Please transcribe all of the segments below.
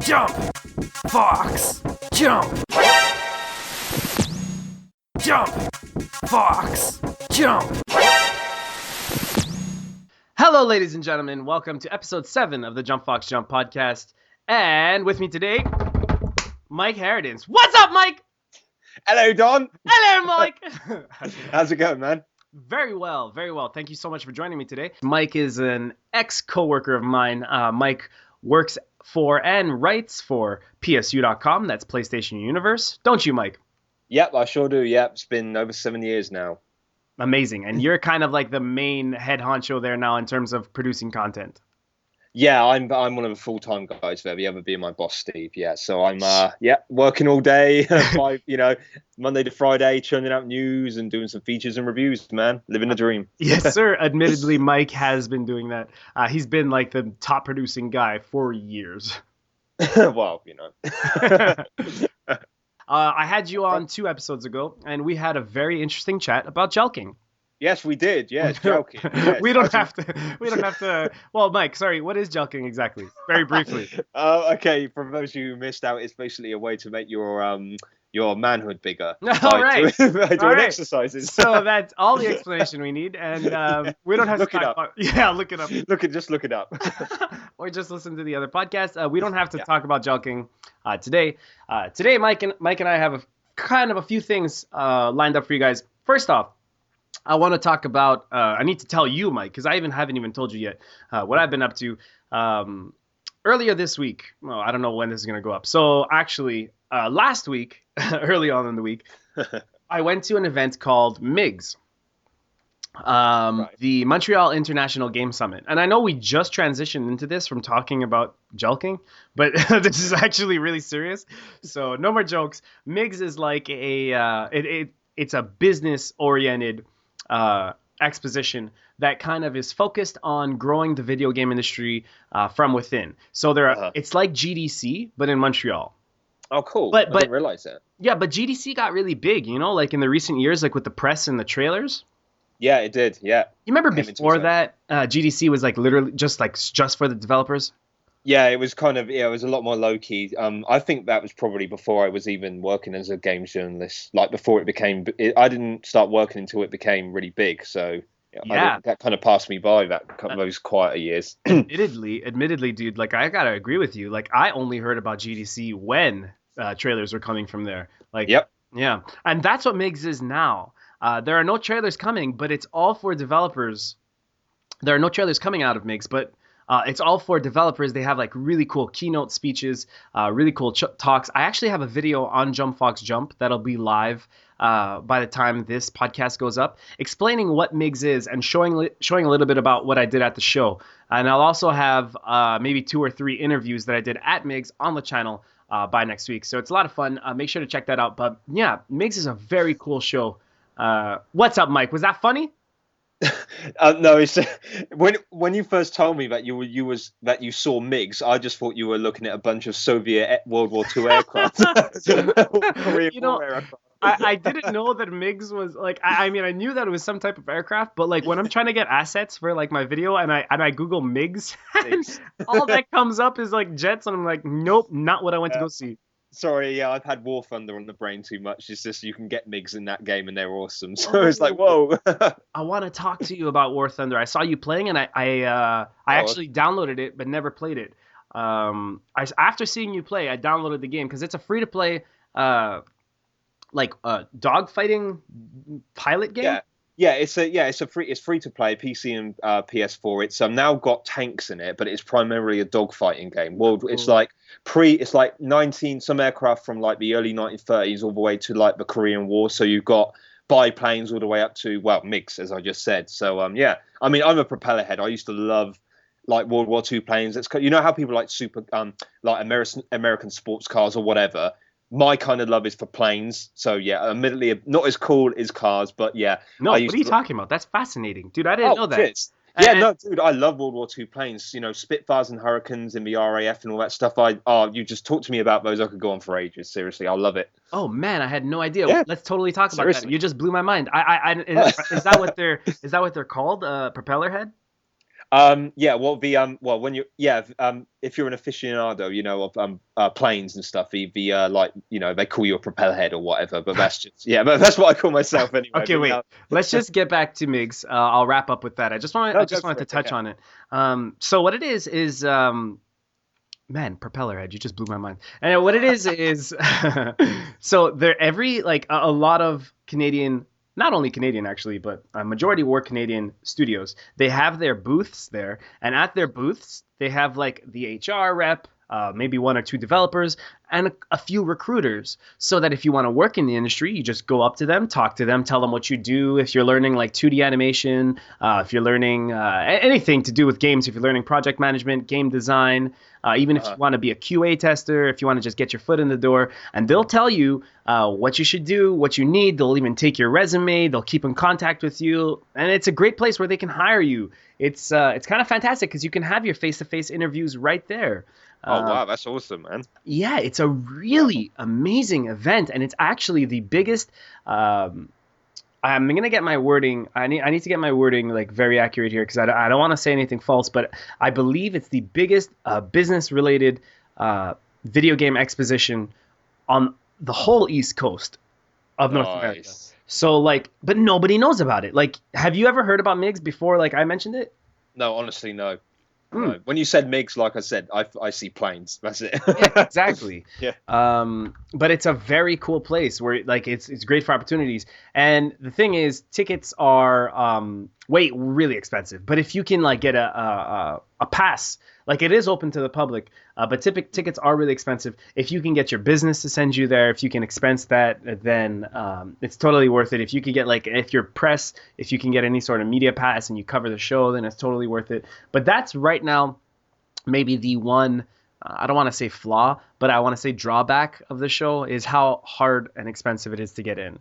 Jump! Fox! Jump! Jump! Fox! Jump! Hello, ladies and gentlemen. Welcome to episode 7 of the JumpFoxJump podcast. And with me today, Mike Harradence. What's up, Mike? Hello, Don. Hello, Mike. How's it going, man? Very well, very well. Thank you so much for joining me today. Mike is an ex-coworker of mine. Mike works for and writes for PSU.com. That's PlayStation Universe. Don't you, Mike? Yep, I sure do. Yep, it's been over 7 years now. Amazing. And you're kind of like the main head honcho there now in terms of producing content. Yeah, I'm one of the full-time guys there. The other being my boss, Steve. Yeah, so I'm working all day, Monday to Friday, churning out news and doing some features and reviews. Man, living the dream. Yes, sir. Admittedly, Mike has been doing that. He's been like the top producing guy for years. Well, I had you on 2 episodes ago, and we had a very interesting chat about jelking. Yes, we did. Yes, joking. Yes. We don't have to. Well, Mike, sorry. What is jelking exactly? Very briefly. Okay. For those of you who missed out, it's basically a way to make your manhood bigger. All right. Doing exercises. So that's all the explanation we need, and we don't have look to it up. Yeah, look it up. Just look it up. Or just listen to the other podcast. We don't have to talk about jelking today. Today, Mike and I have a few things lined up for you guys. First off, I want to talk about, I need to tell you, Mike, because I haven't even told you yet what I've been up to. Earlier this week, well, I don't know when this is going to go up. So actually, last week, early on in the week, I went to an event called MIGS, the Montreal International Games Summit. And I know we just transitioned into this from talking about jelking, but this is actually really serious. So no more jokes. MIGS is like it's a business-oriented exposition that kind of is focused on growing the video game industry from within. So it's like GDC, but in Montreal. Oh, cool. I didn't realize that. Yeah, but GDC got really big, like in the recent years, like with the press and the trailers. Yeah, it did. Yeah. You remember before that, GDC was like literally just for the developers? Yeah, it was it was a lot more low key. I think that was probably before I was even working as a games journalist. Like before I didn't start working until it became really big. So that kind of passed me by those quieter years. Admittedly, dude, like I gotta agree with you. Like I only heard about GDC when trailers were coming from there. Like, yep. Yeah, and that's what MIGS is now. There are no trailers coming, but it's all for developers. There are no trailers coming out of MIGS, but it's all for developers. They have like really cool keynote speeches, really cool talks. I actually have a video on JumpFoxJump that'll be live by the time this podcast goes up, explaining what MIGS is and showing a little bit about what I did at the show. And I'll also have maybe 2 or 3 interviews that I did at MIGS on the channel by next week. So it's a lot of fun. Make sure to check that out. But yeah, MIGS is a very cool show. What's up, Mike? Was that funny? No, it's when you first told me that you saw MIGS, I just thought you were looking at a bunch of Soviet World War II aircraft. I didn't know that MIGS was like. I mean, I knew that it was some type of aircraft, but like when I'm trying to get assets for like my video and I Google MIGS, and all that comes up is like jets, and I'm like, nope, not what I went to go see. Sorry, yeah, I've had War Thunder on the brain too much. It's just you can get MIGS in that game and they're awesome. So it's like, whoa. I want to talk to you about War Thunder. I saw you playing and I actually downloaded it but never played it. After seeing you play, I downloaded the game because it's a free-to-play dogfighting pilot game. Yeah, it's free to play PC and PS4. It's now got tanks in it, but it's primarily a dogfighting game. It's like 19 some aircraft from like the early 1930s all the way to like the Korean War. So you've got biplanes all the way up to MIGS, as I just said. So I mean, I'm a propeller head. I used to love like World War II planes. It's how people like American sports cars or whatever. My kind of love is for planes. So, yeah, admittedly, not as cool as cars, but yeah. No, what are you talking about? That's fascinating. Dude, I didn't know that. Dude, I love World War II planes. Spitfires and Hurricanes in the RAF and all that stuff. You just talk to me about those. I could go on for ages. Seriously, I love it. Oh, man, I had no idea. Yeah. Let's totally talk about that. You just blew my mind. Is that what they're called? Propeller head? Yeah, well, well, when you, yeah, if you're an aficionado, of planes and stuff, like, they call you a propeller head or whatever, but that's just, yeah, but that's what I call myself anyway. Okay, But wait. yeah, Let's just get back to MIGS. I'll wrap up with that. I no, go just wanted for to it. touch Yeah. on it. So what it is man, propeller head. You just blew my mind. And what it is so there every like a lot of Canadian, not only Canadian actually, but a majority were Canadian studios. They have their booths there, and at their booths they have like the HR rep, maybe one or two developers, and a few recruiters. So that if you want to work in the industry, you just go up to them, talk to them, tell them what you do. If you're learning like 2D animation, if you're learning anything to do with games, if you're learning project management, game design, even if you want to be a QA tester, if you want to just get your foot in the door, and they'll tell you what you should do, what you need. They'll even take your resume. They'll keep in contact with you, and it's a great place where they can hire you. It's kind of fantastic because you can have your face-to-face interviews right there. Oh wow, that's awesome, man. Yeah, it's a really amazing event, and it's actually the biggest. I'm gonna get my wording. I need to get my wording like very accurate here because I don't want to say anything false, but I believe it's the biggest business-related video game exposition on the whole East Coast of North America. So like, but nobody knows about it. Like, have you ever heard about MIGS before? Like I mentioned it. No, honestly, no. No. When you said MIGS, like I said, I see planes. That's it. Yeah, exactly. Yeah. But it's a very cool place where like it's great for opportunities. And the thing is, tickets are really expensive. But if you can like get a pass, like it is open to the public, but tickets are really expensive. If you can get your business to send you there, if you can expense that, then it's totally worth it. If you could get like, if you're press, if you can get any sort of media pass and you cover the show, then it's totally worth it. But that's right now maybe the one, I don't want to say flaw, but I want to say drawback of the show is how hard and expensive it is to get in.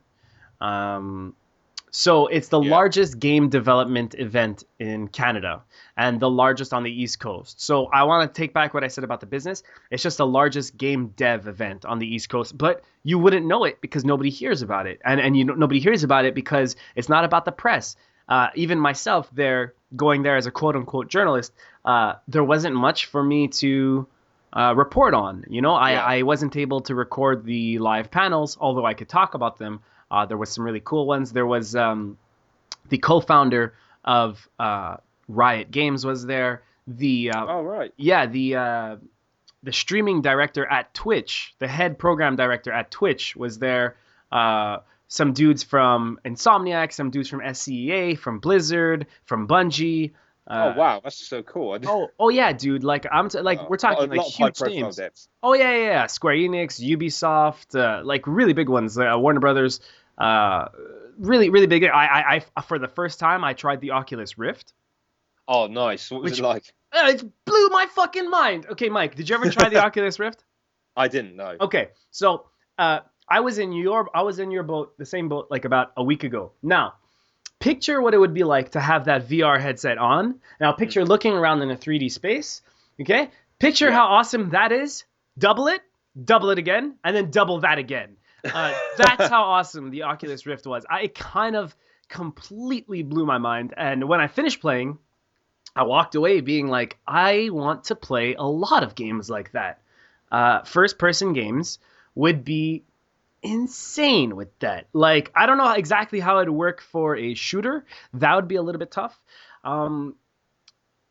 So it's the largest game development event in Canada and the largest on the East Coast. So I want to take back what I said about the business. It's just the largest game dev event on the East Coast, but you wouldn't know it because nobody hears about it. And nobody hears about it because it's not about the press. Even myself going there as a quote unquote journalist, there wasn't much for me to report on. I wasn't able to record the live panels, although I could talk about them. There was some really cool ones. There was the co-founder of Riot Games was there. The streaming director at Twitch, the head program director at Twitch was there. Some dudes from Insomniac, some dudes from SCEA, from Blizzard, from Bungie. Oh wow, that's so cool. Oh yeah, dude. Like we're talking like huge names. Oh yeah. Square Enix, Ubisoft, like really big ones. Warner Brothers. Really, really big. I for the first time I tried the Oculus Rift. Oh, nice. What was it like? It blew my fucking mind. Okay, Mike, did you ever try the Oculus Rift? I didn't know. Okay, so I was in your boat, the same boat, like about a week ago. Now, picture what it would be like to have that VR headset on. Now, picture looking around in a 3D space. Okay, picture how awesome that is. Double it again, and then double that again. That's how awesome the Oculus Rift was. It kind of completely blew my mind. And when I finished playing, I walked away being like, I want to play a lot of games like that. First-person games would be insane with that. Like, I don't know exactly how it'd work for a shooter. That would be a little bit tough.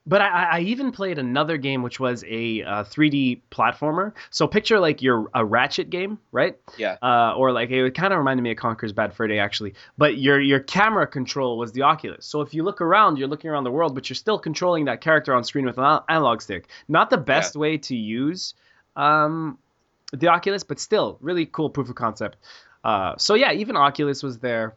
But I even played another game which was a 3D platformer. So picture like a Ratchet game, right? Yeah. Or like it kind of reminded me of Conker's Bad Fur Day actually. But your camera control was the Oculus. So if you look around, you're looking around the world, but you're still controlling that character on screen with an analog stick. Not the best way to use the Oculus, but still really cool proof of concept. So yeah, even Oculus was there.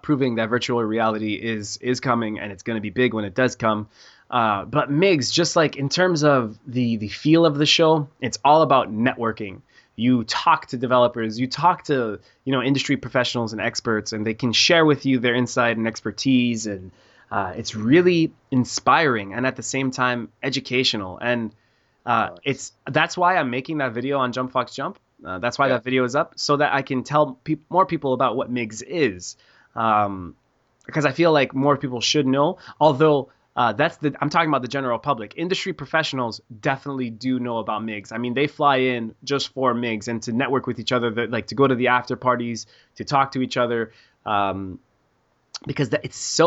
Proving that virtual reality is coming and it's going to be big when it does come. But MIGS, just like in terms of the feel of the show, it's all about networking. You talk to developers, you talk to industry professionals and experts, and they can share with you their insight and expertise, and it's really inspiring and at the same time educational. And that's why I'm making that video on JumpFoxJump. That's why that video is up, so that I can tell more people about what MIGS is. Because I feel like more people should know. Although I'm talking about the general public. Industry professionals definitely do know about MIGS. I mean, they fly in just for MIGS and to network with each other, like to go to the after parties, to talk to each other. Because it's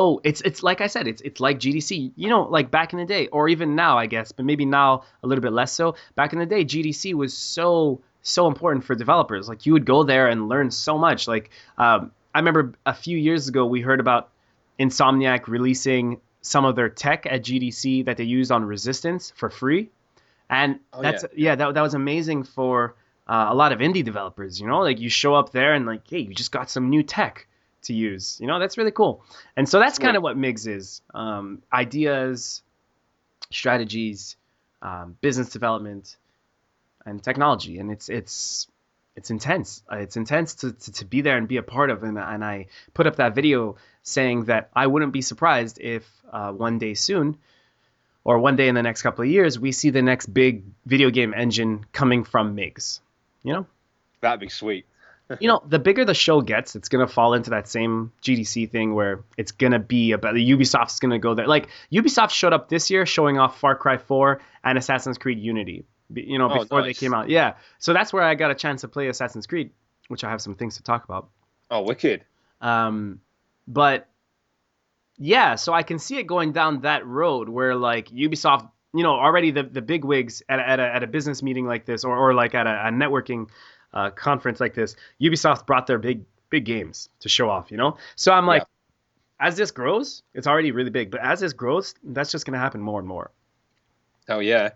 like I said, it's like GDC, like back in the day, or even now, I guess, but maybe now a little bit less so. Back in the day, GDC was so important for developers. Like you would go there and learn so much. Like I remember a few years ago we heard about Insomniac releasing some of their tech at GDC that they used on Resistance for free, and that was amazing for a lot of indie developers. Like you show up there and like, hey, you just got some new tech to use. That's really cool. And so that's kind of what MIGS is. Ideas, strategies, business development, and technology. And it's intense. It's intense to be there and be a part of. And I put up that video saying that I wouldn't be surprised if one day soon, or one day in the next couple of years, we see the next big video game engine coming from MIGS. That'd be sweet. The bigger the show gets, it's going to fall into that same GDC thing where it's going to be about Ubisoft's going to go there. Like Ubisoft showed up this year showing off Far Cry 4 and Assassin's Creed Unity, before they came out. Yeah. So that's where I got a chance to play Assassin's Creed, which I have some things to talk about. Oh, wicked. But yeah, so I can see it going down that road where like Ubisoft, already the big wigs at a business meeting like this, or like at a networking conference like this, Ubisoft brought their big games to show off, So I'm like, as this grows, it's already really big, but as this grows, that's just going to happen more and more. Oh, yeah.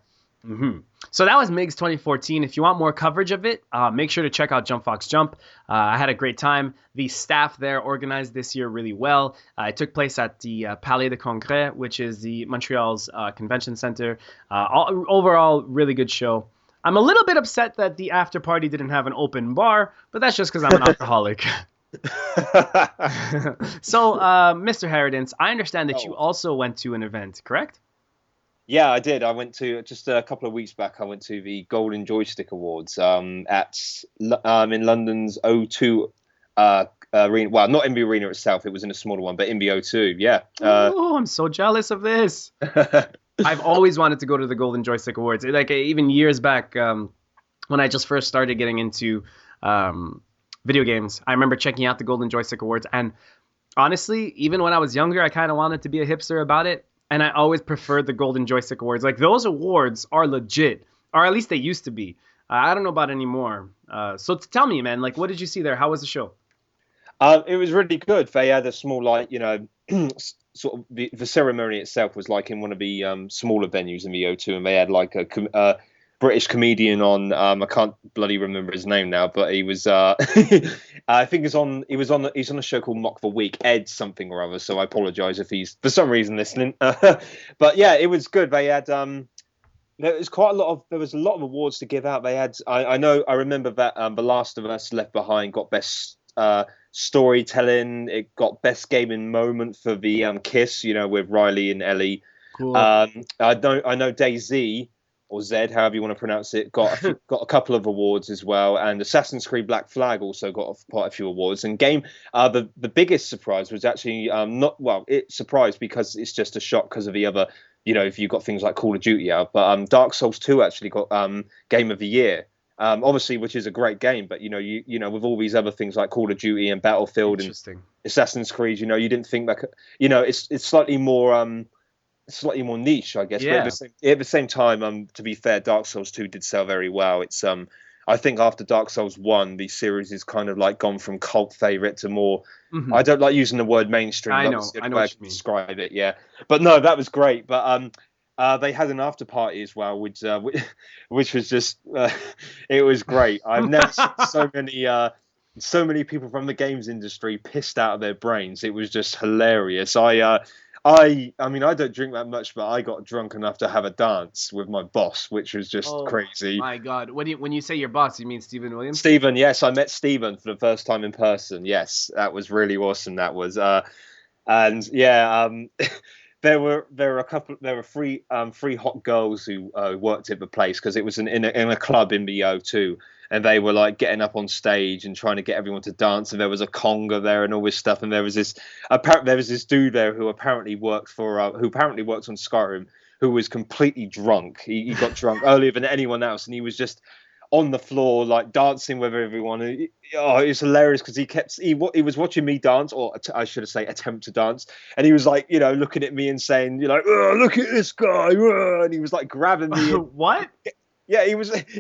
Mm-hmm. So that was MIGS 2014. If you want more coverage of it, make sure to check out JumpFoxJump. I had a great time. The staff there organized this year really well. It took place at the Palais de Congrès, which is the Montreal's convention center. Overall, really good show. I'm a little bit upset that the after party didn't have an open bar, but that's just because I'm an alcoholic. So, Mr. Harradence, I understand that you also went to an event, correct? Yeah, I did. I went to, just a couple of weeks back, I went to the Golden Joystick Awards in London's O2 arena. Well, not MB Arena itself. It was in a smaller one, but MB O2, yeah. Oh, I'm so jealous of this. I've always wanted to go to the Golden Joystick Awards. Like even years back, when I just first started getting into video games, I remember checking out the Golden Joystick Awards. And honestly, even when I was younger, I kind of wanted to be a hipster about it. And I always preferred the Golden Joystick Awards. Like those awards are legit, or at least they used to be. I don't know about anymore. So tell me, man, like what did you see there? How was the show? It was really good. They had a small, like, sort of the ceremony itself was like in one of the smaller venues in the O2, and they had like a British comedian on. I can't bloody remember his name now, but he was. I think he's on a show called Mock the Week, Ed something or other. So I apologise if he's for some reason listening. But yeah, it was good. They had there was a lot of awards to give out. They had I remember that The Last of Us Left Behind got best storytelling. It got best gaming moment for the Kiss, with Riley and Ellie. Cool. I know DayZ, or Zed, however you want to pronounce it, got a couple of awards as well, and Assassin's Creed Black Flag also got quite a few awards. And the biggest surprise was actually it surprised because it's just a shock because of the other, if you've got things like Call of Duty out, but Dark Souls 2 actually got Game of the Year. Obviously, which is a great game, but with all these other things like Call of Duty and Battlefield and Assassin's Creed, you didn't think that, it's slightly more niche, I guess. Yeah. But at the same time, to be fair, Dark Souls 2 did sell very well. It's I think after Dark Souls 1, the series is kind of like gone from cult favorite to more. Mm-hmm. I don't like using the word mainstream. I know what you mean. Describe it, yeah. But no, that was great. But they had an after party as well, which was just it was great. I've never seen so many people from the games industry pissed out of their brains. It was just hilarious. I mean, I don't drink that much, but I got drunk enough to have a dance with my boss, which was just crazy. My God, when you say your boss, you mean Stephen Williams? Stephen, yes, I met Stephen for the first time in person. Yes, that was really awesome. That was, and yeah, there were three hot girls who worked at the place because it was in a club in the O2, and they were like getting up on stage and trying to get everyone to dance, and there was a conga there and all this stuff, and there was this dude there who apparently worked on Skyrim, who was completely drunk. He got drunk earlier than anyone else, and he was just on the floor, like dancing with everyone. It was hilarious because he was watching me dance, or I should say attempt to dance, and he was like, looking at me and saying, look at this guy, and he was like grabbing me. What? Yeah,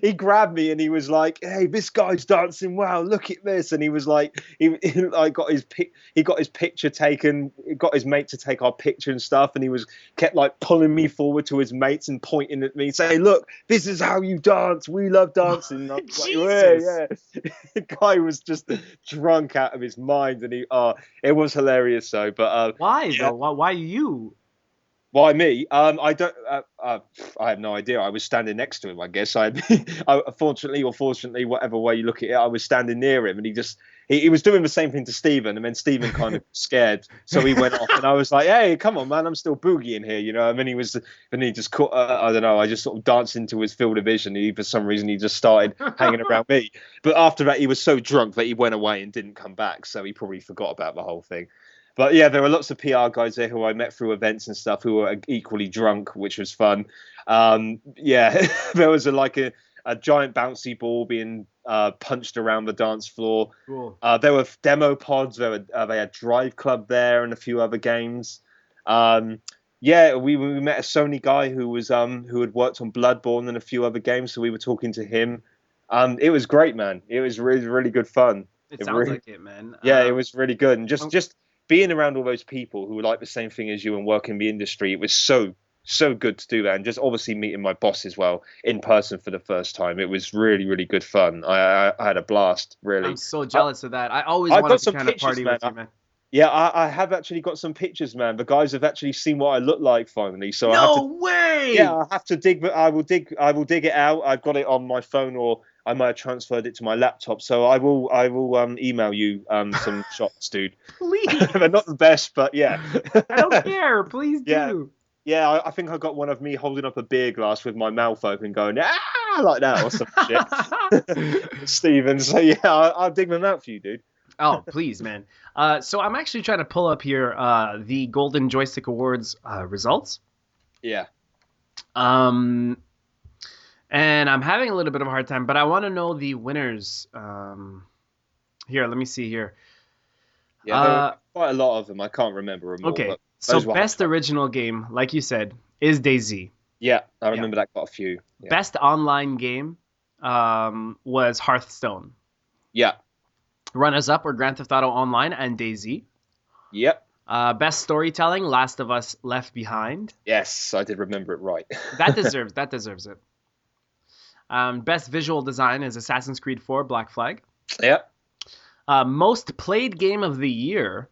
he grabbed me and he was like, "Hey, this guy's dancing. Wow, look at this." And he was like, he got his picture taken, got his mate to take our picture and stuff, and kept like pulling me forward to his mates and pointing at me, saying, "Look, this is how you dance. We love dancing." And I was like, yeah. The guy was just drunk out of his mind, and it was hilarious. So, but why though? Why you? Why me? I don't. I have no idea. I was standing next to him. I guess fortunately or fortunately, whatever way you look at it, I was standing near him, and he was doing the same thing to Stephen, and then Stephen kind of scared, so he went off, and I was like, "Hey, come on, man, I'm still boogieing here," And then he just caught. I don't know. I just sort of danced into his field of vision. For some reason, he just started hanging around me. But after that, he was so drunk that he went away and didn't come back. So he probably forgot about the whole thing. But yeah, there were lots of PR guys there who I met through events and stuff who were equally drunk, which was fun. Yeah, there was a giant bouncy ball being punched around the dance floor. Cool. There were demo pods. They had Drive Club there and a few other games. Yeah, we met a Sony guy who had worked on Bloodborne and a few other games, so we were talking to him. It was great, man. It was really, really good fun. It sounds like it, man. Yeah, it was really good, and just being around all those people who like the same thing as you and work in the industry, it was so good to do that. And just obviously meeting my boss as well in person for the first time, it was really, really good fun. I had a blast, really. I'm so jealous of that. I always wanted to kind of party with you, man. Yeah, I have actually got some pictures, man. The guys have actually seen what I look like finally. So no way. Yeah, I have to dig. I will dig it out. I've got it on my phone, or I might have transferred it to my laptop. So I will email you some shots, dude. Please. They're not the best, but yeah. I don't care. Please do. Yeah, I think I got one of me holding up a beer glass with my mouth open, going like that or some shit. Steven. So yeah, I'll dig them out for you, dude. Oh, please, man. So I'm actually trying to pull up here the Golden Joystick Awards results. Yeah. And I'm having a little bit of a hard time, but I want to know the winners. Here, let me see here. Yeah, there were quite a lot of them. I can't remember them all. Okay, so best original game, like you said, is DayZ. Yeah, I remember that got a few. Yeah. Best online game was Hearthstone. Yeah. Runners-up were Grand Theft Auto Online and DayZ. Yep. Best storytelling, Last of Us Left Behind. Yes, I did remember it right. that deserves it. Best visual design is Assassin's Creed 4 Black Flag. Yeah. Most played game of the year,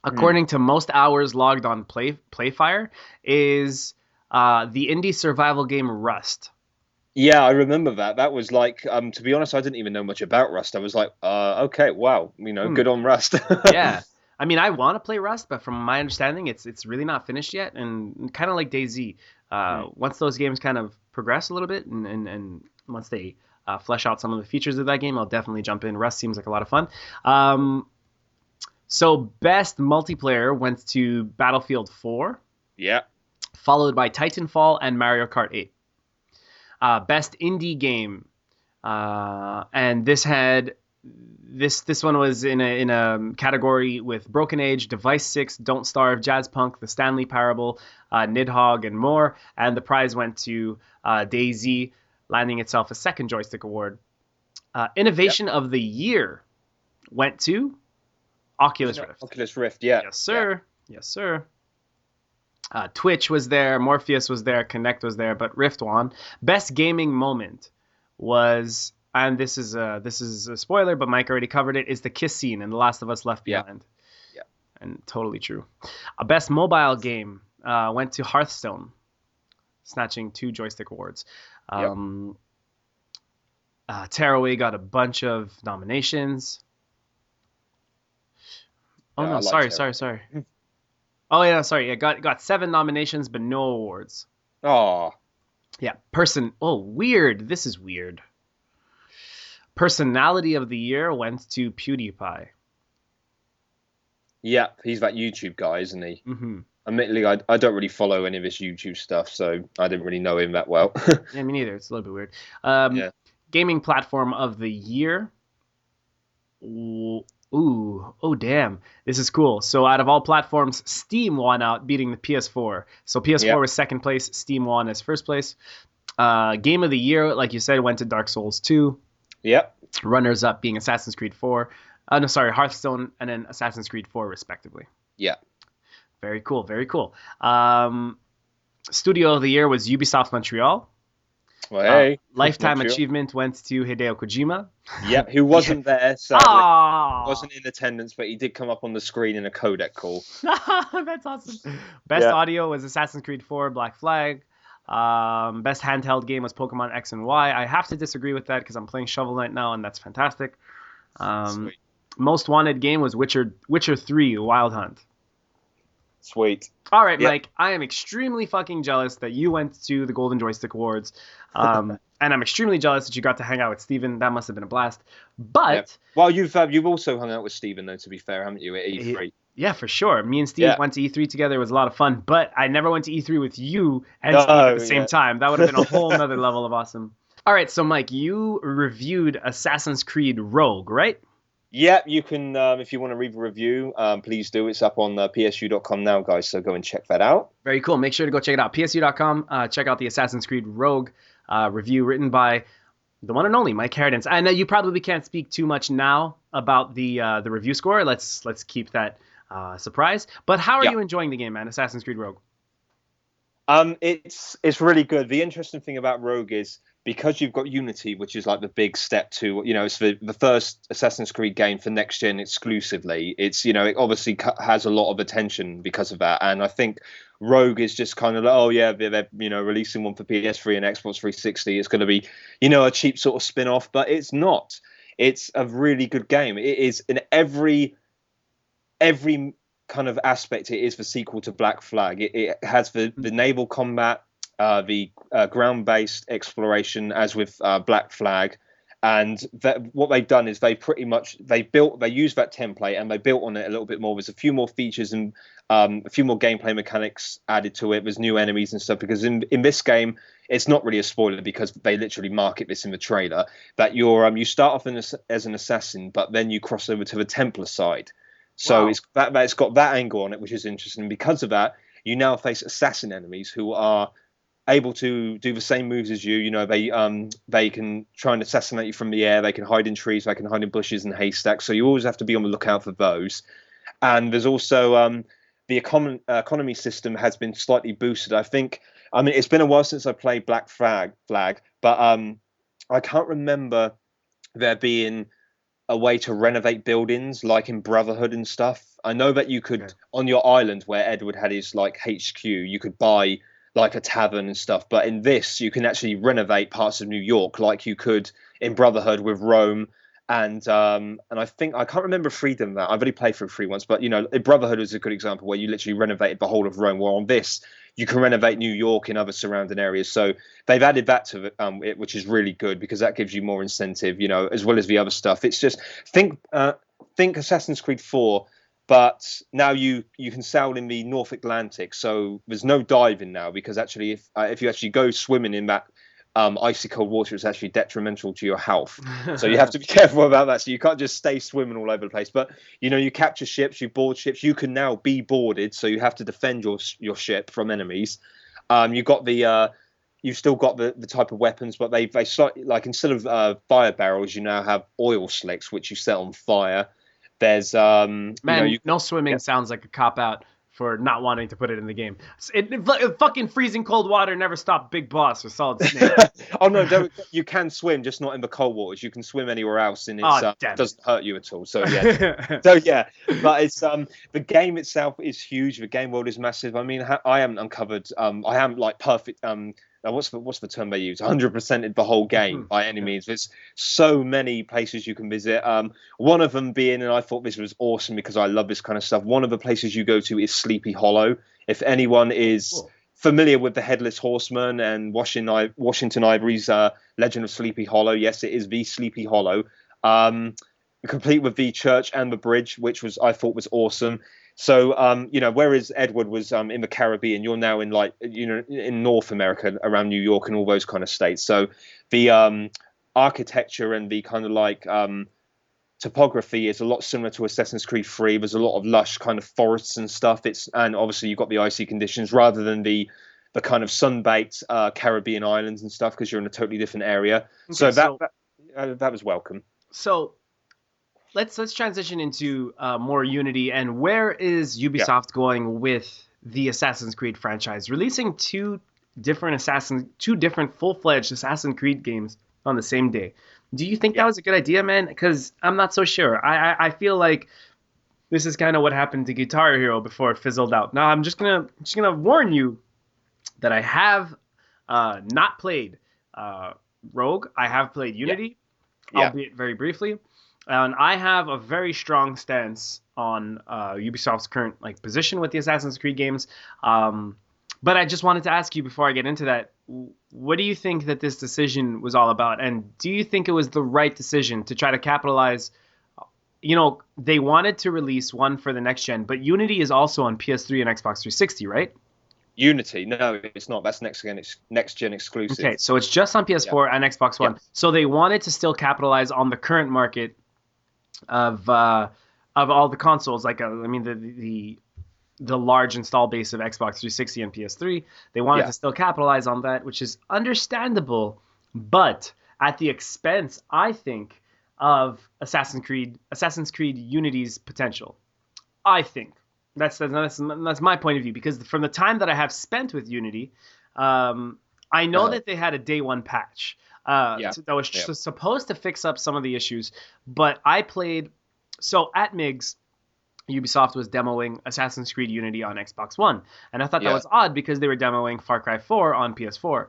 according to most hours logged on Playfire, is the indie survival game Rust. Yeah, I remember that. That was like, to be honest, I didn't even know much about Rust. I was like, okay, wow, good on Rust. Yeah. I mean, I want to play Rust, but from my understanding, it's really not finished yet. And kind of like DayZ, once those games kind of progress a little bit and once they flesh out some of the features of that game, I'll definitely jump in. Rust seems like a lot of fun. So best multiplayer went to Battlefield 4. Yeah. Followed by Titanfall and Mario Kart 8. Best indie game, and this one was in a category with Broken Age, Device 6, Don't Starve, Jazzpunk, The Stanley Parable, Nidhogg, and more. And the prize went to DayZ, landing itself a second joystick award. Innovation of the year went to Oculus Rift. Oculus Rift, yeah. Yes, sir. Yeah. Yes, sir. Twitch was there, Morpheus was there, Kinect was there, but Rift won. Best gaming moment was, and this is a spoiler, but Mike already covered it, is the kiss scene in The Last of Us Left Behind. Yeah. And totally true. Best mobile game went to Hearthstone, snatching 2 joystick awards. Tearaway got a bunch of nominations. Oh, no, sorry. Oh, yeah, sorry. It got 7 nominations, but no awards. Oh. Yeah. Person. Oh, weird. This is weird. Personality of the year went to PewDiePie. Yeah, he's that YouTube guy, isn't he? Mm-hmm. Admittedly, I don't really follow any of his YouTube stuff, so I didn't really know him that well. Yeah, me neither. It's a little bit weird. Yeah. Gaming platform of the year. Ooh, oh damn, this is cool. So out of all platforms, Steam won out, beating the PS4. So PS4 was second place, Steam won as first place. Game of the year, like you said, went to Dark Souls 2. Yep. Runners up being Assassin's Creed 4. No, sorry, Hearthstone and then Assassin's Creed 4, respectively. Yeah. Very cool, very cool. Studio of the year was Ubisoft Montreal. Well, hey. Lifetime achievement went to Hideo Kojima. Yeah, who wasn't there, sadly. Wasn't in attendance, but he did come up on the screen in a codec call. That's awesome. Best audio was Assassin's Creed 4 Black Flag. Best handheld game was Pokemon X and Y. I have to disagree with that because I'm playing Shovel Knight now, and that's fantastic. Most wanted game was Witcher 3 Wild Hunt. Sweet. All right, Mike, I am extremely fucking jealous that you went to the Golden Joystick Awards. And I'm extremely jealous that you got to hang out with Steven. That must have been a blast. But well, you've also hung out with Steven, though, to be fair, haven't you, at E3? Yeah, for sure. Me and Steve went to E3 together. It was a lot of fun. But I never went to E3 with you and Steve at the same time. That would have been a whole nother level of awesome. All right, so Mike, you reviewed Assassin's Creed Rogue, right? Yeah, you can, if you want to read the review, please do. It's up on psu.com now, guys, so go and check that out. Very cool. Make sure to go check it out. psu.com. Check out the Assassin's Creed Rogue review written by the one and only Mike Harradence. I know you probably can't speak too much now about the review score. Let's keep that surprise. But how are you enjoying the game, man, Assassin's Creed Rogue? It's really good. The interesting thing about Rogue is because you've got Unity, which is like the big step to, it's the first Assassin's Creed game for next gen exclusively. It's, it obviously has a lot of attention because of that. And I think Rogue is just kind of like, they're releasing one for PS3 and Xbox 360. It's going to be, a cheap sort of spin-off, but it's not. It's a really good game. It is in every kind of aspect. It is the sequel to Black Flag. It has the naval combat, the ground-based exploration, as with Black Flag, and what they've done is they used that template and they built on it a little bit more. There's a few more features and a few more gameplay mechanics added to it. There's new enemies and stuff, because in this game, it's not really a spoiler because they literally market this in the trailer, that you start off as an assassin, but then you cross over to the Templar side. So it's got that angle on it, which is interesting. Because of that, you now face assassin enemies who are able to do the same moves as you. They can try and assassinate you from the air. They can hide in trees. They can hide in bushes and haystacks. So you always have to be on the lookout for those. And there's also the economy system has been slightly boosted. It's been a while since I played Black Flag, but I can't remember there being a way to renovate buildings like in Brotherhood and stuff. I know that you could, on your island where Edward had his HQ, you could buy like a tavern and stuff. But in this, you can actually renovate parts of New York like you could in Brotherhood with Rome. And I can't remember Freedom that. I've only played through 3 once, but Brotherhood is a good example where you literally renovated the whole of Rome. While on this, you can renovate New York and other surrounding areas. So they've added that to it, which is really good because that gives you more incentive, as well as the other stuff. It's just think Assassin's Creed 4, but now you can sail in the North Atlantic. So there's no diving now because actually, if you actually go swimming in that icy cold water, is actually detrimental to your health. So you have to be careful about that. So you can't just stay swimming all over the place. But, you capture ships, you board ships, you can now be boarded. So you have to defend your ship from enemies. You've still got the type of weapons, but they slightly, like instead of fire barrels, you now have oil slicks, which you set on fire. There's, no swimming sounds like a cop-out for not wanting to put it in the game. Fucking freezing cold water never stopped Big Boss or Solid Snake. Oh no, you can swim, just not in the cold waters. You can swim anywhere else, and it doesn't hurt you at all. So yeah, But it's the game itself is huge. The game world is massive. I mean, I haven't uncovered. I haven't perfect. What's the term they use? 100%ed the whole game by any means. There's so many places you can visit. One of them being, and I thought this was awesome because I love this kind of stuff. One of the places you go to is Sleepy Hollow. If anyone is familiar with the Headless Horseman and Washington Ivory's Legend of Sleepy Hollow. Yes, it is the Sleepy Hollow. Complete with the church and the bridge, which I thought was awesome. So, whereas Edward was in the Caribbean, you're now in in North America around New York and all those kind of states. So the architecture and the kind of topography is a lot similar to Assassin's Creed 3. There's a lot of lush kind of forests and stuff. And obviously you've got the icy conditions rather than the kind of sun-baked Caribbean islands and stuff, because you're in a totally different area. Okay, so that was welcome. So let's transition into more Unity. And where is Ubisoft going with the Assassin's Creed franchise? Releasing two different full-fledged Assassin's Creed games on the same day. Do you think that was a good idea, man? Because I'm not so sure. I feel like this is kind of what happened to Guitar Hero before it fizzled out. Now I'm just gonna warn you that I have not played Rogue. I have played Unity, albeit very briefly, and I have a very strong stance on Ubisoft's current position with the Assassin's Creed games. But I just wanted to ask you before I get into that, what do you think that this decision was all about? And do you think it was the right decision to try to capitalize? They wanted to release one for the next gen, but Unity is also on PS3 and Xbox 360, right? Unity? No, it's not. That's next gen exclusive. Okay, so it's just on PS4 and Xbox One. So they wanted to still capitalize on the current market of all the consoles. The large install base of Xbox 360 and PS3. They wanted to still capitalize on that, which is understandable, but at the expense, I think, of Assassin's Creed Unity's potential. I think that's my point of view, because from the time that I have spent with Unity, I know that they had a day one patch that was supposed to fix up some of the issues, but I played. So at MIGS, Ubisoft was demoing Assassin's Creed Unity on Xbox One. And I thought that was odd because they were demoing Far Cry 4 on PS4.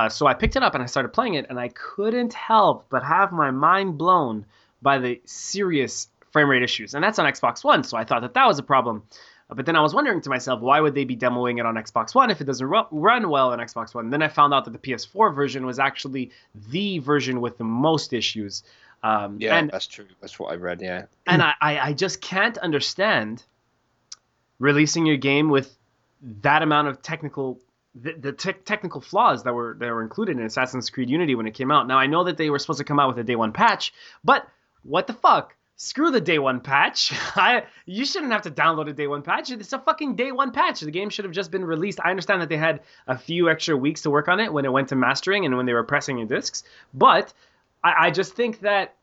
So I picked it up and I started playing it, and I couldn't help but have my mind blown by the serious frame rate issues. And that's on Xbox One, so I thought that was a problem. But then I was wondering to myself, why would they be demoing it on Xbox One if it doesn't run well on Xbox One? And then I found out that the PS4 version was actually the version with the most issues. That's true. That's what I read, yeah. And I just can't understand releasing your game with that amount of technical flaws that were included in Assassin's Creed Unity when it came out. Now, I know that they were supposed to come out with a day one patch, but what the fuck? Screw the day one patch. You shouldn't have to download a day one patch. It's a fucking day one patch. The game should have just been released. I understand that they had a few extra weeks to work on it when it went to mastering and when they were pressing your discs, but I just think that,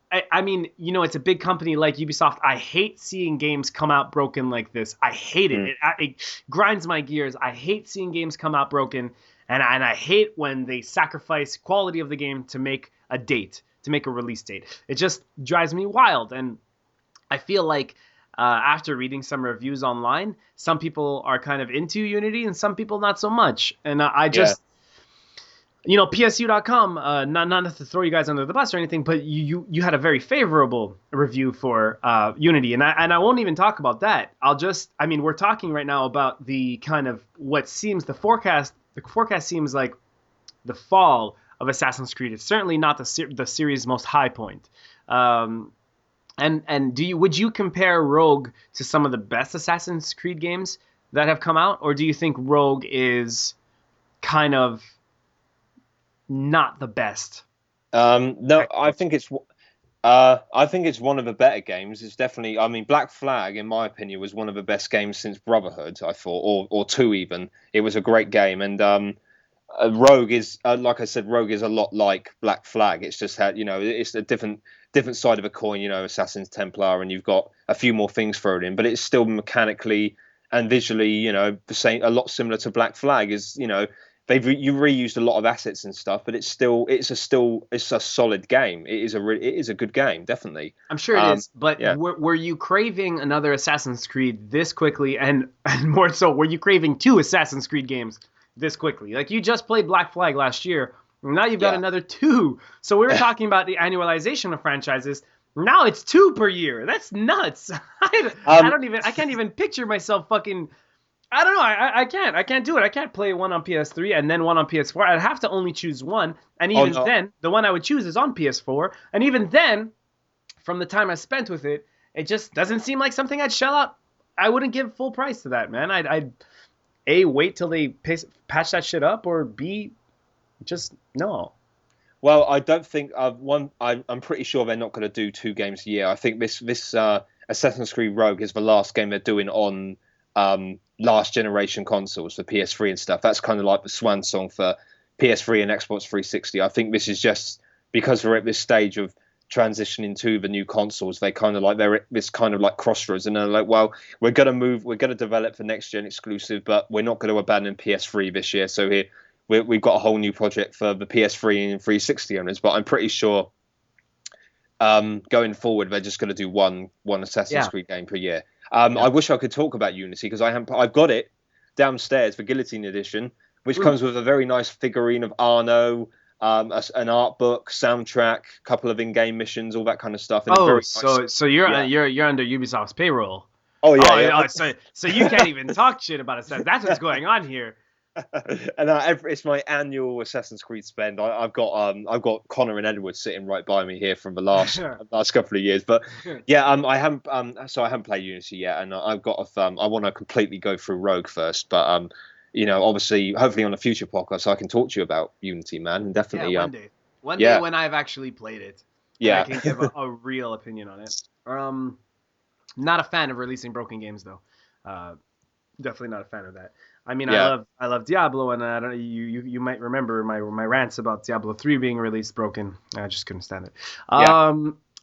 it's a big company like Ubisoft. I hate seeing games come out broken like this. I hate it. It grinds my gears. I hate seeing games come out broken, and I hate when they sacrifice quality of the game to make a release date. It just drives me wild, and I feel like after reading some reviews online, some people are kind of into Unity and some people not so much, and I just... PSU.com, not to throw you guys under the bus or anything, but you had a very favorable review for Unity, and I won't even talk about that. We're talking right now about the kind of what seems the forecast. The forecast seems like the fall of Assassin's Creed. It's certainly not the series' most high point. And would you compare Rogue to some of the best Assassin's Creed games that have come out, or do you think Rogue is kind of not the best? No, I think it's one of the better games. It's definitely, Black Flag, in my opinion, was one of the best games since Brotherhood, I thought, or 2 even. It was a great game, and Rogue is, like I said, Rogue is a lot like Black Flag. It's just had, it's a different side of a coin. Assassin's Templar, and you've got a few more things thrown in, but it's still mechanically and visually, the same, a lot similar to Black Flag. You reused a lot of assets and stuff, but it's a solid game. It is a good game, definitely. I'm sure it is. But were you craving another Assassin's Creed this quickly, and more so, were you craving 2 Assassin's Creed games this quickly? Like, you just played Black Flag last year, now you've got another 2. So we were talking about the annualization of franchises. Now it's 2 per year. That's nuts. I can't even picture myself fucking. I don't know. I can't do it. I can't play one on PS3 and then one on PS4. I'd have to only choose one. And Oh even no. then, the one I would choose is on PS4. And even then, from the time I spent with it, it just doesn't seem like something I'd shell out. I wouldn't give full price to that, man. I'd A, wait till they patch that shit up, or B, just no. Well, I don't think one. I'm pretty sure they're not going to do 2 games a year. I think this Assassin's Creed Rogue is the last game they're doing on last generation consoles for PS3 and stuff. That's kind of like the swan song for PS3 and Xbox 360. I think this is just because we're at this stage of transitioning to the new consoles. They're at this kind of like crossroads, and they're like, well, we're going to develop for next gen exclusive, but we're not going to abandon PS3 this year. So here we've got a whole new project for the PS3 and 360 owners. But I'm pretty sure going forward they're just going to do one Assassin's Creed game per year. I wish I could talk about Unity because I've got it downstairs, the Guillotine Edition, which comes with a very nice figurine of Arno, an art book, soundtrack, couple of in-game missions, all that kind of stuff. And so you're under Ubisoft's payroll. Oh yeah. So you can't even talk shit about Assassin's. That's what's going on here. And it's my annual Assassin's Creed spend. I've got Connor and Edward sitting right by me here from the last couple of years. But yeah, I haven't played Unity yet, and I've got I want to completely go through Rogue first. But obviously, hopefully on a future podcast, I can talk to you about Unity, man. And definitely, one day when I've actually played it, yeah, I can give a real opinion on it. Not a fan of releasing broken games though. Definitely not a fan of that. I mean, I love Diablo, and I don't, you might remember my rants about Diablo 3 being released broken. I just couldn't stand it.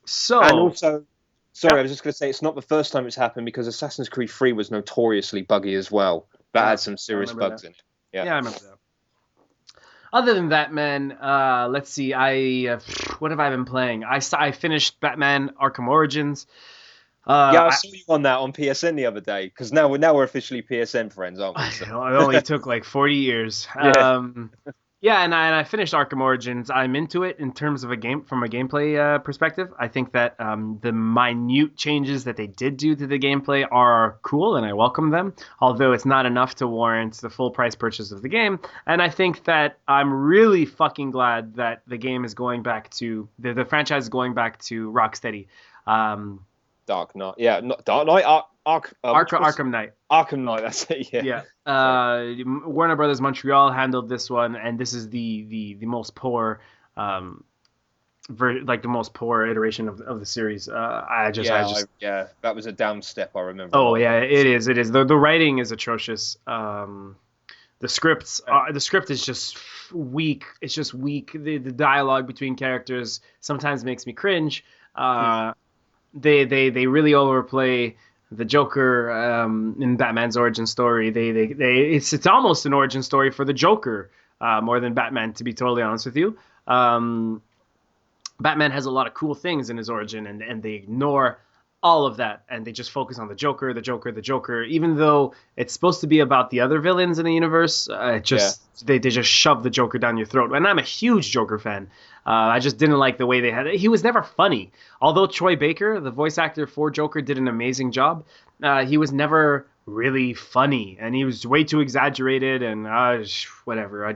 So and also, sorry, I was just going to say it's not the first time it's happened because Assassin's Creed 3 was notoriously buggy as well. That had some serious bugs in it. Yeah, I remember that. Other than that, man, let's see. What have I been playing? I finished Batman Arkham Origins. I saw you on that on PSN the other day because now we're officially PSN friends, aren't we? So. It only took like 40 years. Yeah. And I finished Arkham Origins. I'm into it in terms of from a gameplay perspective. I think that the minute changes that they did do to the gameplay are cool, and I welcome them. Although it's not enough to warrant the full price purchase of the game. And I think that I'm really fucking glad that the game is going back to the franchise is going back to Rocksteady. Dark Knight, yeah, not Dark Knight, Arkham Knight. Arkham Knight, that's it, yeah. Warner Brothers Montreal handled this one, and this is the most poor, the most poor iteration of the series. That was a down step, I remember. Oh yeah, it is. The writing is atrocious. The script is just weak. It's just weak. The dialogue between characters sometimes makes me cringe. They really overplay the Joker in Batman's origin story. It's almost an origin story for the Joker more than Batman, to be totally honest with you. Batman has a lot of cool things in his origin, and they ignore all of that, and they just focus on the Joker. Even though it's supposed to be about the other villains in the universe, they just shove the Joker down your throat. And I'm a huge Joker fan. I just didn't like the way they had it. He was never funny. Although Troy Baker, the voice actor for Joker, did an amazing job, he was never really funny, and he was way too exaggerated and whatever.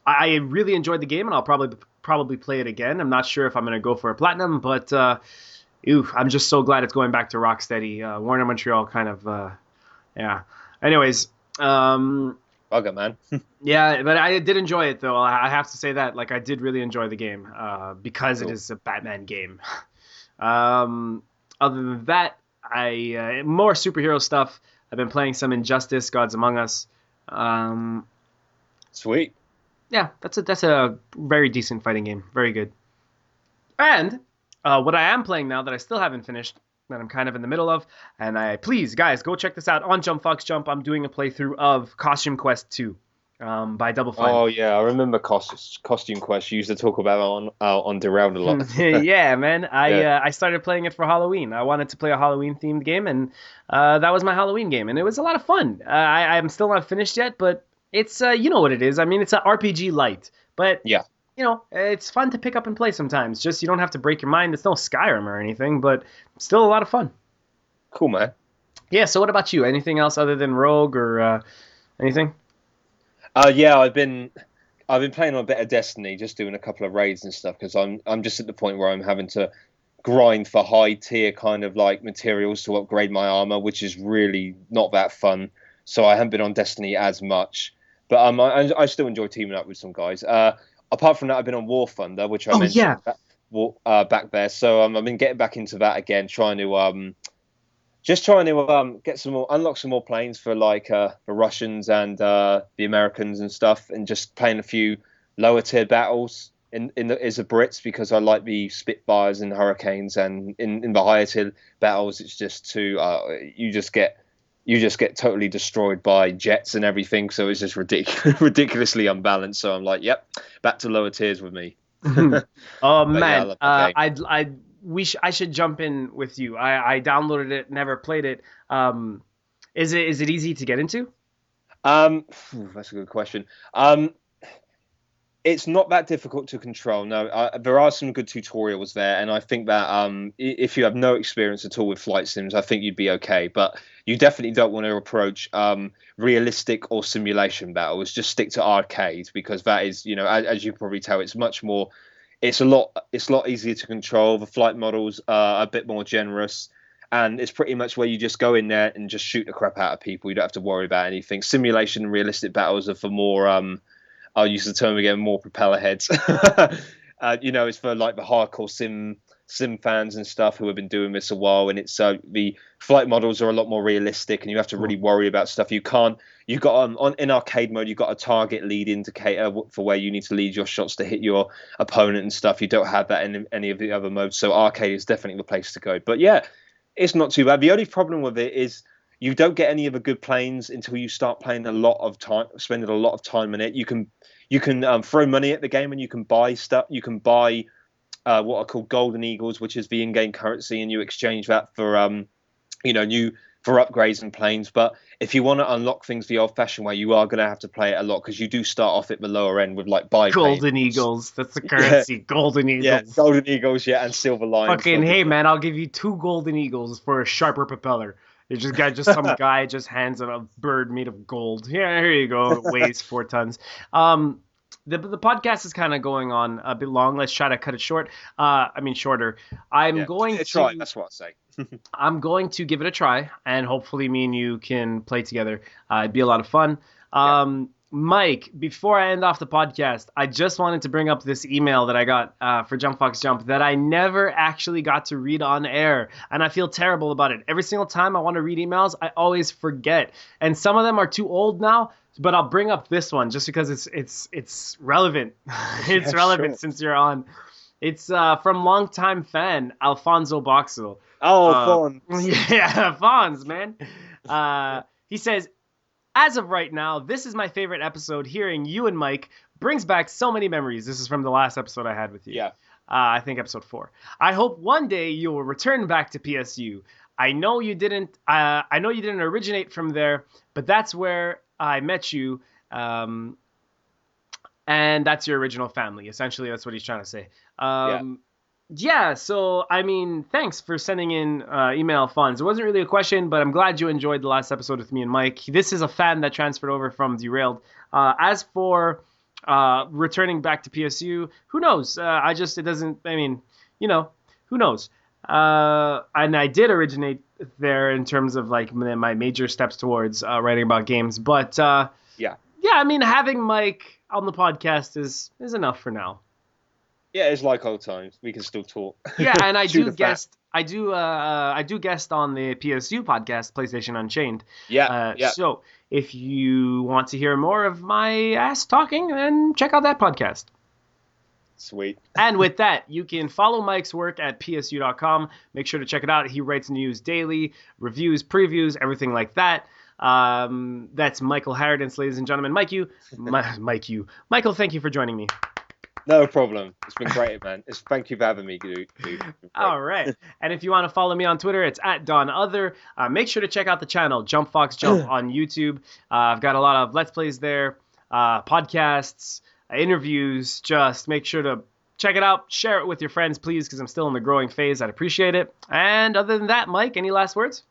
I really enjoyed the game, and I'll probably play it again. I'm not sure if I'm going to go for a platinum, but I'm just so glad it's going back to Rocksteady. Warner Montreal kind of, yeah. Anyways, bugger, man. Yeah, but I did enjoy it though. I have to say that, I did really enjoy the game because It is a Batman game. Other than that, more superhero stuff. I've been playing some Injustice, Gods Among Us. Sweet. Yeah, that's a very decent fighting game. Very good. And what I am playing now that I still haven't finished, that I'm kind of in the middle of, and please, guys, go check this out on JumpFoxJump. I'm doing a playthrough of Costume Quest 2 by Double Fine. Oh, yeah, I remember Costume Quest. You used to talk about it on Derai a lot. Yeah, man. I started playing it for Halloween. I wanted to play a Halloween-themed game, and that was my Halloween game, and it was a lot of fun. I'm still not finished yet, but it's, you know what it is. I mean, it's an RPG light, but... Yeah. It's fun to pick up and play sometimes. Just you don't have to break your mind. It's no Skyrim or anything, but still a lot of fun. Cool, man. Yeah. So what about you? Anything else other than Rogue or anything? Yeah, I've been playing on a bit of Destiny, just doing a couple of raids and stuff because I'm just at the point where I'm having to grind for high tier kind of like materials to upgrade my armor, which is really not that fun. So I haven't been on Destiny as much, but I still enjoy teaming up with some guys. Apart from that, I've been on War Thunder, which I Oh yeah. mentioned back there. So I've been getting back into that again, trying to get unlock some more planes for like the Russians and the Americans and stuff, and just playing a few lower tier battles as a Brits because I like the Spitfires and Hurricanes, and in the higher tier battles it's just too you just get totally destroyed by jets and everything, so it's just ridiculously unbalanced. So I'm like, yep, back to lower tiers with me. Oh But yeah, I man, love that game. I should jump in with you. I downloaded it, never played it. Is it easy to get into? That's a good question. It's not that difficult to control. No, there are some good tutorials there, and I think that if you have no experience at all with flight sims, I think you'd be okay. But you definitely don't want to approach realistic or simulation battles. Just stick to arcade because that is, as you can probably tell, it's much more. It's a lot easier to control. The flight models are a bit more generous, and it's pretty much where you just go in there and just shoot the crap out of people. You don't have to worry about anything. Simulation and realistic battles are for more. I'll use the term again, more propeller heads. It's for like the hardcore sim fans and stuff who have been doing this a while, and it's the flight models are a lot more realistic, and you have to really worry about stuff. You got on in arcade mode, you've got a target lead indicator for where you need to lead your shots to hit your opponent and stuff. You don't have that in any of the other modes, so arcade is definitely the place to go. But yeah, it's not too bad. The only problem with it is you don't get any of the good planes until you start playing spending a lot of time in it. You can throw money at the game and you can buy stuff. You can buy what are called golden eagles, which is the in-game currency, and you exchange that for new for upgrades and planes. But if you want to unlock things the old-fashioned way, you are going to have to play it a lot because you do start off at the lower end with like biplanes. Golden Eagles. That's the Yeah, currency. Golden yeah, Eagles. golden eagles, yeah, and silver lions. Fucking hey man, I'll give you two Golden Eagles for a sharper propeller. It's just some guy just hands him a bird made of gold. Here you go. It weighs 4 tons. The podcast is kind of going on a bit long. Let's try to cut it short. Shorter. I'm Yeah, going it's to right. That's what I say. I'm going to give it a try, and hopefully me and you can play together. It'd be a lot of fun. Yeah. Mike, before I end off the podcast, I just wanted to bring up this email that I got for JumpFoxJump that I never actually got to read on air, and I feel terrible about it. Every single time I want to read emails, I always forget, and some of them are too old now. But I'll bring up this one just because it's relevant. It's Yeah, relevant sure. since you're on. It's from longtime fan Alfonso Boxel. Oh, Uh, fun. yeah, Fonz, man. He says, as of right now, this is my favorite episode. Hearing you and Mike brings back so many memories. This is from the last episode I had with you. Yeah. I think episode 4. I hope one day you will return back to PSU. I know you didn't. I know you didn't originate from there, but that's where I met you. And that's your original family. Essentially, that's what he's trying to say. Yeah. Yeah, so I mean, thanks for sending in email funds. It wasn't really a question, but I'm glad you enjoyed the last episode with me and Mike. This is a fan that transferred over from Derailed. As for returning back to PSU, who knows? It doesn't, I mean, who knows? And I did originate there in terms of like my major steps towards writing about games. But Yeah. yeah, I mean, having Mike on the podcast is enough for now. Yeah, it's like old times. We can still talk. Yeah, and I Chew do the fat. guest. I do guest on the PSU podcast, PlayStation Unchained. Yeah, yeah. So if you want to hear more of my ass talking, then check out that podcast. Sweet. And with that, you can follow Mike's work at psu.com. Make sure to check it out. He writes news daily, reviews, previews, everything like that. That's Michael Harradence, ladies and gentlemen. Michael, thank you for joining me. No problem. It's been great, man. Thank you for having me, dude. All right. And if you want to follow me on Twitter, it's at DonOther. Make sure to check out the channel, JumpFoxJump on YouTube. I've got a lot of Let's Plays there, podcasts, interviews. Just make sure to check it out. Share it with your friends, please, because I'm still in the growing phase. I'd appreciate it. And other than that, Mike, any last words?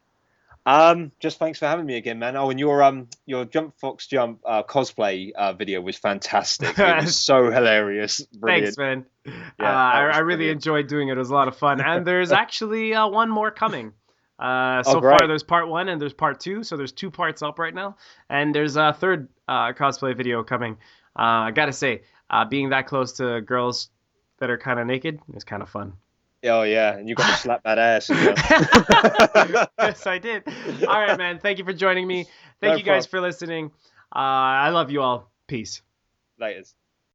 Just thanks for having me again, man. Oh, and your Jump Fox Jump cosplay video was fantastic. It was so hilarious. Brilliant. Thanks, man. Yeah, I that was really brilliant. enjoyed doing it. It was a lot of fun. And there's actually one more coming. So Great. far, there's part 1 and there's part 2. So there's 2 parts up right now. And there's a third cosplay video coming. I gotta say, being that close to girls that are kind of naked is kind of fun. Oh yeah, and you got to slap that ass as well. Yes, I did. All right, man. Thank you for joining me. Thank No you guys problem. for listening. I love you all. Peace. Laters.